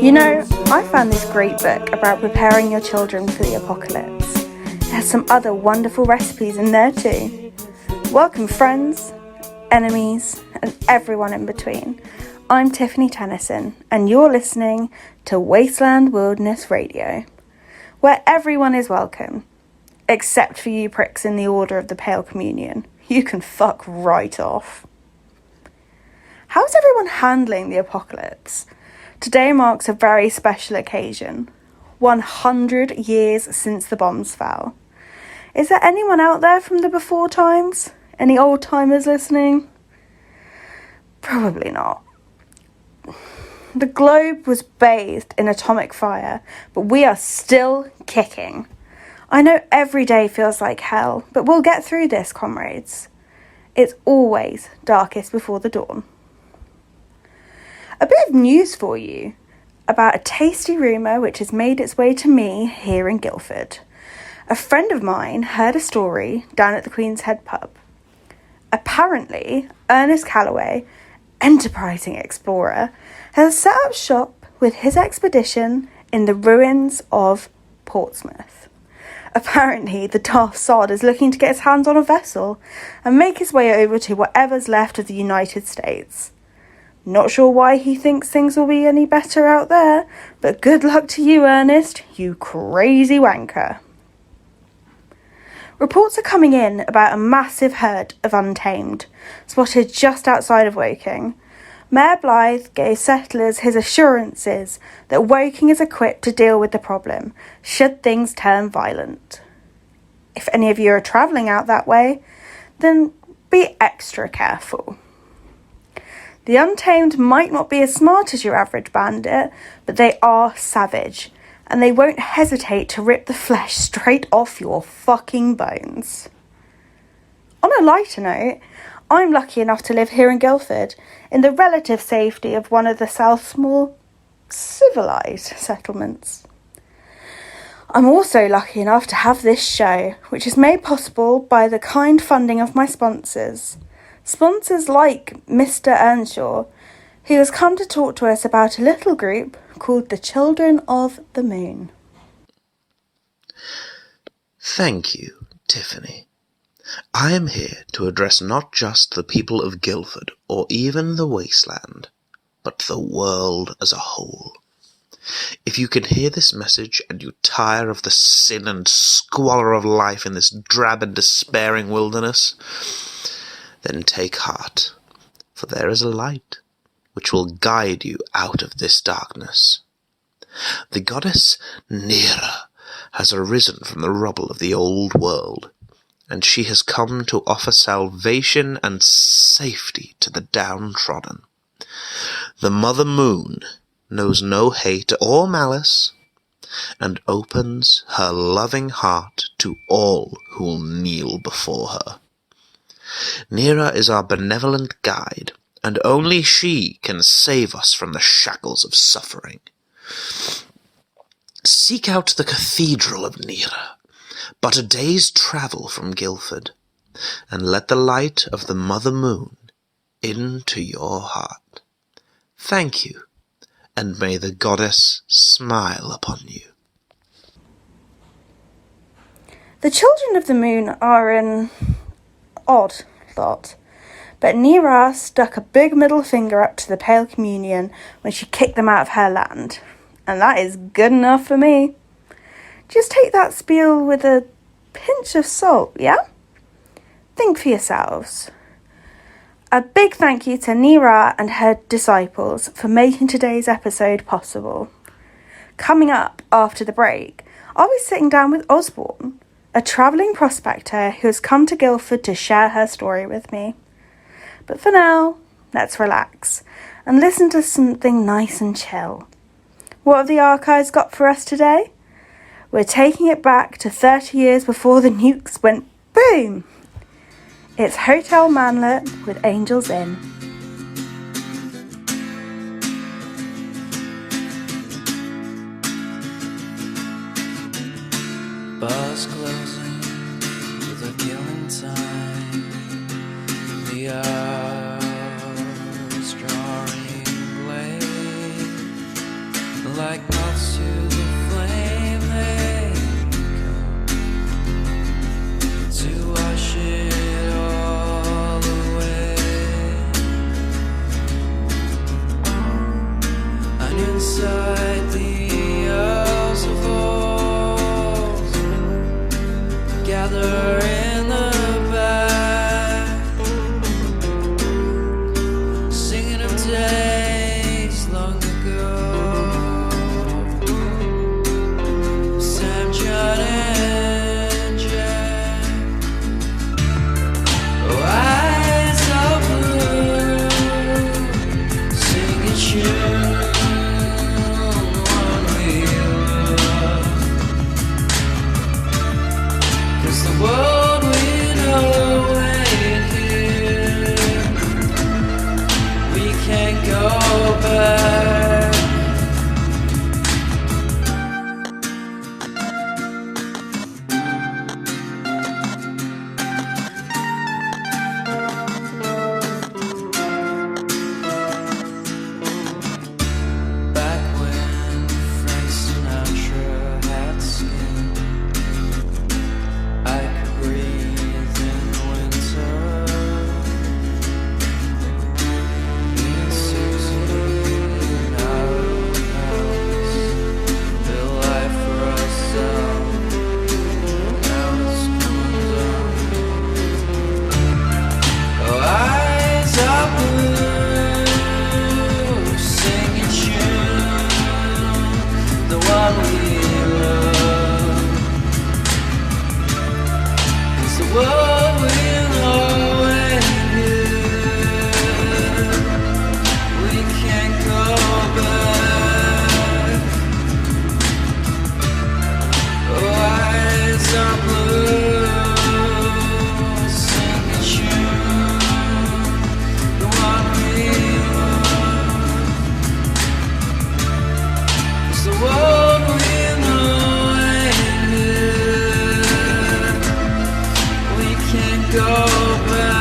You know, I found this great book about preparing your children for the apocalypse. It has some other wonderful recipes in there too. Welcome friends, enemies, and everyone in between. I'm Tiffany Tennison, and you're listening to Wasteland Wilderness Radio, where everyone is welcome, except for you pricks in the Order of the Pale Communion. You can fuck right off. How's everyone handling the apocalypse? Today marks a very special occasion. 100 years since the bombs fell. Is there anyone out there from the before times? Any old timers listening? Probably not. The globe was bathed in atomic fire, but we are still kicking. I know every day feels like hell, but we'll get through this, comrades. It's always darkest before the dawn. A bit of news for you about a tasty rumour which has made its way to me here in Guildford. A friend of mine heard a story down at the Queen's Head pub. Apparently, Ernest Calloway, enterprising explorer, has set up shop with his expedition in the ruins of Portsmouth. Apparently, the daft sod is looking to get his hands on a vessel and make his way over to whatever's left of the United States. Not sure why he thinks things will be any better out there, but good luck to you, Ernest, you crazy wanker. Reports are coming in about a massive herd of untamed, spotted just outside of Woking. Mayor Blythe gave settlers his assurances that Woking is equipped to deal with the problem, should things turn violent. If any of you are travelling out that way, then be extra careful. The Untamed might not be as smart as your average bandit, but they are savage, and they won't hesitate to rip the flesh straight off your fucking bones. On a lighter note, I'm lucky enough to live here in Guildford, in the relative safety of one of the South's more civilised settlements. I'm also lucky enough to have this show, which is made possible by the kind funding of my sponsors. Sponsors like Mr. Earnshaw, who has come to talk to us about a little group called the Children of the Moon. Thank you, Tiffany. I am here to address not just the people of Guildford or even the Wasteland, but the world as a whole. If you can hear this message and you tire of the sin and squalor of life in this drab and despairing wilderness, then take heart, for there is a light which will guide you out of this darkness. The goddess Nera has arisen from the rubble of the old world, and she has come to offer salvation and safety to the downtrodden. The Mother Moon knows no hate or malice, and opens her loving heart to all who will kneel before her. Nera is our benevolent guide, and only she can save us from the shackles of suffering. Seek out the Cathedral of Nera, but a day's travel from Guildford, and let the light of the Mother Moon into your heart. Thank you, and may the goddess smile upon you. The Children of the Moon are an odd lot, but Nera stuck a big middle finger up to the Pale Communion when she kicked them out of her land, and that is good enough for me. Just take that spiel with a pinch of salt, yeah? Think for yourselves. A big thank you to Nera and her disciples for making today's episode possible. Coming up after the break, I'll be sitting down with Osborne, a travelling prospector who has come to Guildford to share her story with me. But for now, let's relax and listen to something nice and chill. What have the archives got for us today? We're taking it back to 30 years before the nukes went boom. It's Hotel Manlet with Angels In. Bars closing with a killing time. The hours drawing blade. like moths to the flame they come to wash it all away. And inside the hours of walls gather in the back, singing of days long ago. Sam, John, and Jack. Oh, eyes are blue, singing tune. The world we know ain't here. We can't go back. Back when Frank Sinatra had skin, I could breathe in winter. In Susie in our house, built life for ourselves. Now it's cooled down. Oh, eyes are blue, singing tune, the one we love. The world we know ain't here. We can't go back. Oh, eyes are blue, singing tune, the one we love. 'Cause the world we know ain't here. We can't go back.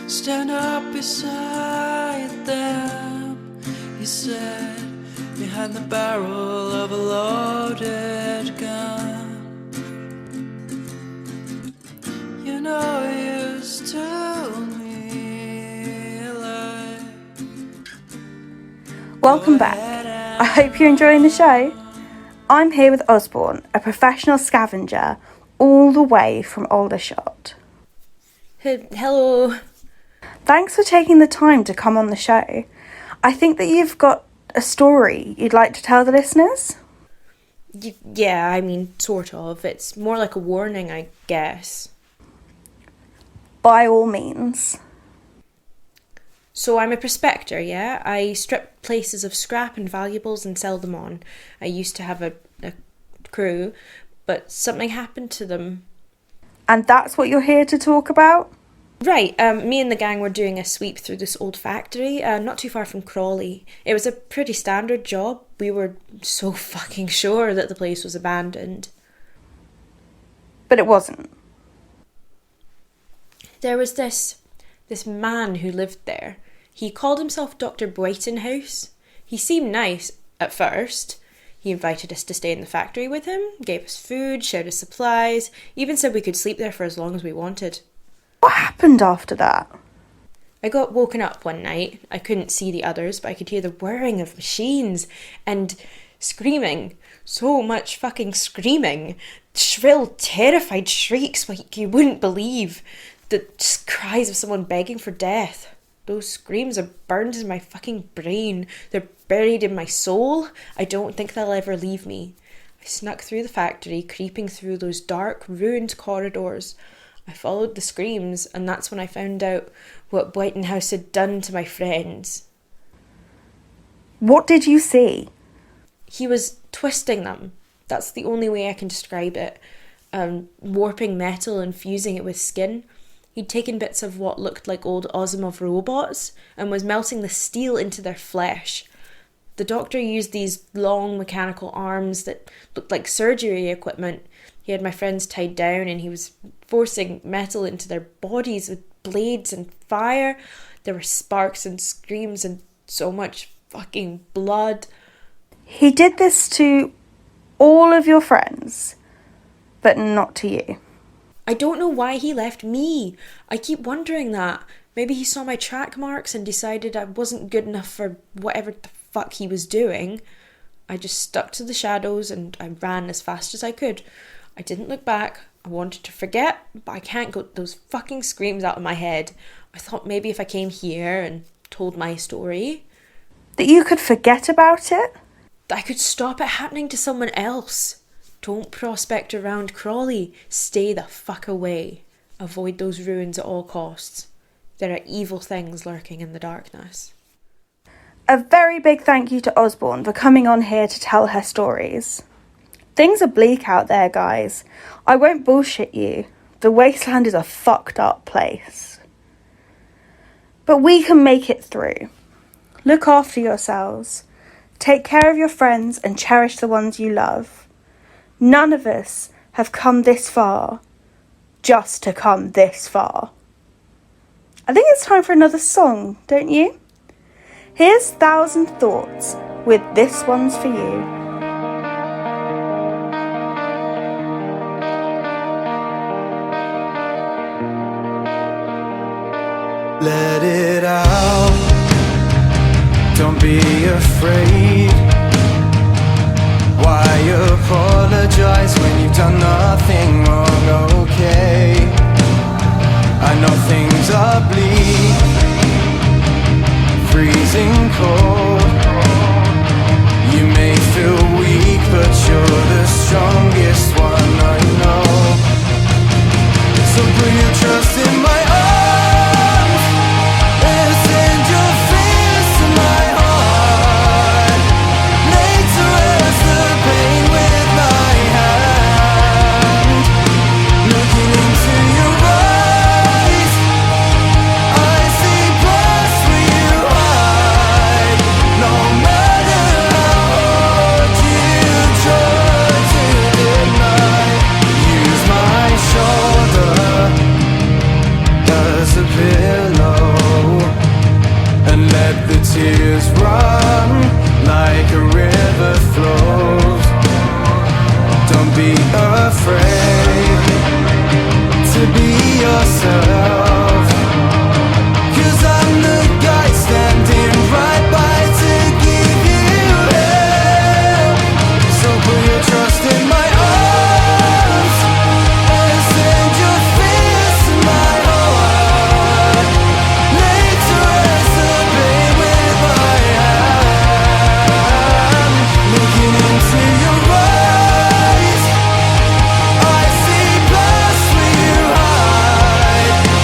Stand up beside them, he said, behind the barrel of a loaded gun. You know you used to me alive. Welcome back. I hope you're enjoying the show. I'm here with Osborne, a professional scavenger, all the way from Aldershot. Hello. Thanks for taking the time to come on the show. I think that you've got a story you'd like to tell the listeners? Yeah, I mean, sort of. It's more like a warning, I guess. By all means. So I'm a prospector, yeah? I strip places of scrap and valuables and sell them on. I used to have a crew, but something happened to them. And that's what you're here to talk about? Right, me and the gang were doing a sweep through this old factory, not too far from Crawley. It was a pretty standard job. We were so fucking sure that the place was abandoned. But it wasn't. There was this man who lived there. He called himself Dr. Boytonhouse. He seemed nice at first. He invited us to stay in the factory with him, gave us food, shared his supplies, even said we could sleep there for as long as we wanted. What happened after that? I got woken up one night. I couldn't see the others, but I could hear the whirring of machines and screaming. So much fucking screaming. Shrill, terrified shrieks like you wouldn't believe. The cries of someone begging for death. Those screams are burned in my fucking brain. They're buried in my soul. I don't think they'll ever leave me. I snuck through the factory, creeping through those dark, ruined corridors. I followed the screams, and that's when I found out what Boytonhouse had done to my friends. What did you see? He was twisting them, That's the only way I can describe it. Warping metal and fusing it with skin. He'd taken bits of what looked like old Asimov robots and was melting the steel into their flesh. The doctor used these long mechanical arms that looked like surgery equipment. He had my friends tied down and he was forcing metal into their bodies with blades and fire. There were sparks and screams and so much fucking blood. He did this to all of your friends, but not to you. I don't know why he left me. I keep wondering that. Maybe he saw my track marks and decided I wasn't good enough for whatever the fuck he was doing. I just stuck to the shadows and I ran as fast as I could. I didn't look back. I wanted to forget, but I can't get those fucking screams out of my head. I thought maybe if I came here and told my story, that you could forget about it? I could stop it happening to someone else. Don't prospect around Crawley. Stay the fuck away. Avoid those ruins at all costs. There are evil things lurking in the darkness. A very big thank you to Osborne for coming on here to tell her stories. Things are bleak out there, guys. I won't bullshit you. The Wasteland is a fucked up place. But we can make it through. Look after yourselves. Take care of your friends and cherish the ones you love. None of us have come this far just to come this far. I think it's time for another song, don't you? Here's 1,000 Thoughts with This One's For You. Let it out. Don't be afraid. Why apologize when you've done nothing wrong? Okay, I know things are bleak, freezing cold. You may feel weak, but you're the strongest one I know. So put your trust in my arms and send your fears to my heart. Lay to rest the pain with my hand. Looking into your eyes, I see past where you hide. No matter how hard you try to deny, use my shoulder as a pillow and let the tears run like a river flows. Don't be afraid to be yourself, 'cause I'm the guy standing right by to give you help. So put your trust in my arms and send your fears to my heart. Lay to rest the pain with my hand. Looking into your eyes, I see past where you hide.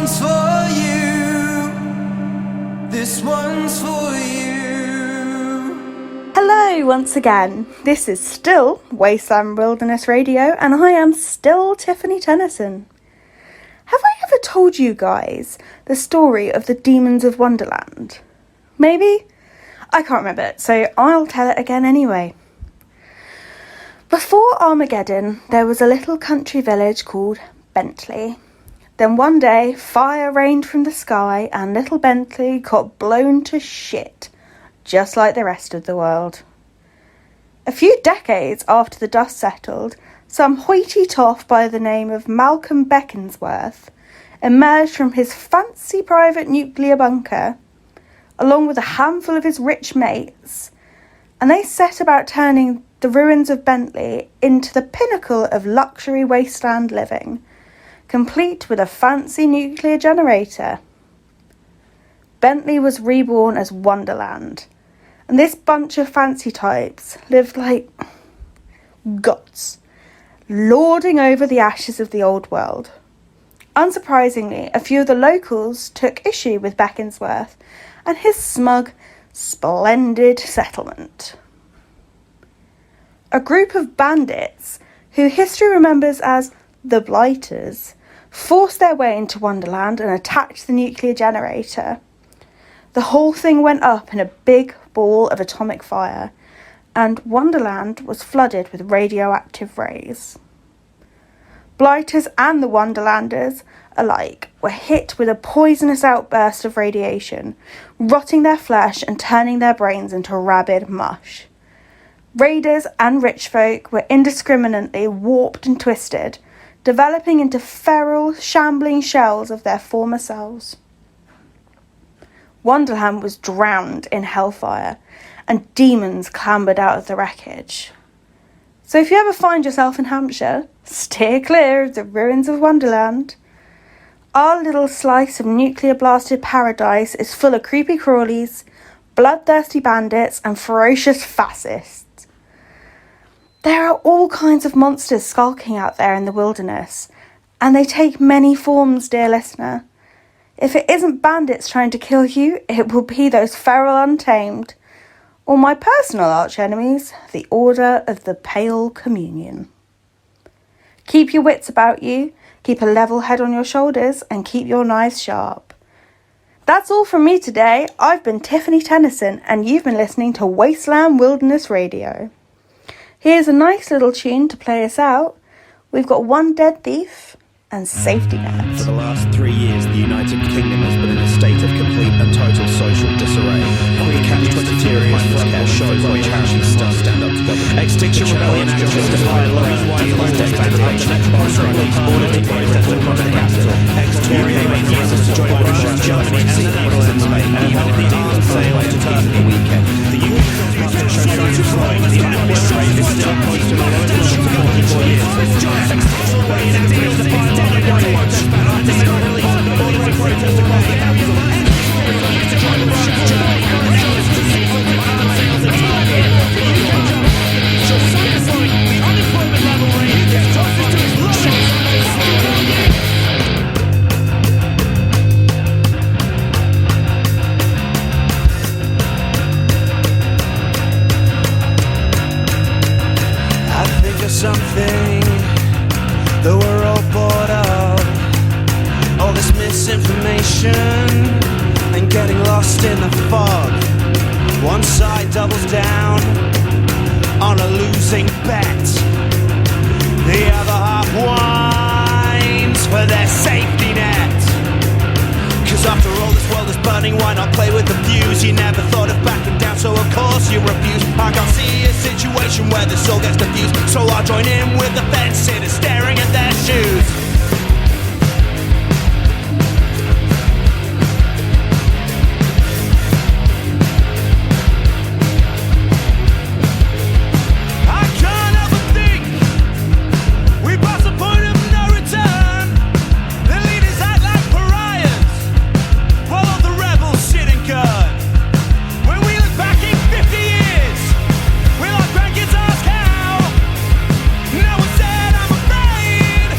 one's for you. This one's for you. Hello once again. This is still Wasteland Wilderness Radio, and I am still Tiffany Tennison. Have I ever told you guys the story of the demons of Wonderland? Maybe? I can't remember, so I'll tell it again anyway. Before Armageddon, there was a little country village called Bentley. Then one day, fire rained from the sky and little Bentley got blown to shit, just like the rest of the world. A few decades after the dust settled, some hoity-toff by the name of Malcolm Beckensworth emerged from his fancy private nuclear bunker, along with a handful of his rich mates, and they set about turning the ruins of Bentley into the pinnacle of luxury wasteland living, complete with a fancy nuclear generator. Bentley was reborn as Wonderland, and this bunch of fancy types lived like gods, lording over the ashes of the old world. Unsurprisingly, a few of the locals took issue with Beckensworth and his smug, splendid settlement. A group of bandits, who history remembers as the Blighters, forced their way into Wonderland and attacked the nuclear generator. The whole thing went up in a big ball of atomic fire, and Wonderland was flooded with radioactive rays. Blighters and the Wonderlanders alike were hit with a poisonous outburst of radiation, rotting their flesh and turning their brains into rabid mush. Raiders and rich folk were indiscriminately warped and twisted, developing into feral, shambling shells of their former selves. Wonderland was drowned in hellfire, and demons clambered out of the wreckage. So if you ever find yourself in Hampshire, steer clear of the ruins of Wonderland. Our little slice of nuclear-blasted paradise is full of creepy crawlies, bloodthirsty bandits, and ferocious fascists. There are all kinds of monsters skulking out there in the wilderness, and they take many forms, dear listener. If it isn't bandits trying to kill you, it will be those feral untamed, or my personal arch-enemies, the Order of the Pale Communion. Keep your wits about you, keep a level head on your shoulders, and keep your knives sharp. That's all from me today. I've been Tiffany Tennison, and you've been listening to Wasteland Wilderness Radio. Here's a nice little tune to play us out. We've got One Dead Thief and Safety Net. For the last 3 years, the United Kingdom has been in a state of complete and total social disarray. The catch-22 of mindless care shows why charities still stand up to government. Extinction Rebellion activists justify loans, dealers, death, border to protest across the capital. Ex-Tory users to join Russia, Germany, and the Netherlands in Spain, even if the island sailed to Turkey the weekend. The UK shows the unemployment rate is still close to 44 years. Something that we're all bored of, all this misinformation and getting lost in the fog. One side doubles down on a losing bet, the other half whines for their safety net. Cause after all, this world is burning, why not play with the fuse? You never thought of backing down, so of course you refuse. I can't see a situation where this all gets confused, so I'll join in with the fence sitters staring at their shoes. I can't help but think we pass a point of no return. The leaders act like pariahs, while all the rebels sit and guard. When we look back in 50 years, we'll our grandkids ask how. No one said I'm afraid.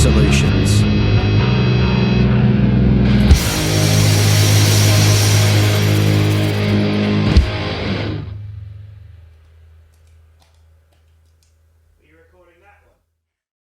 solutions.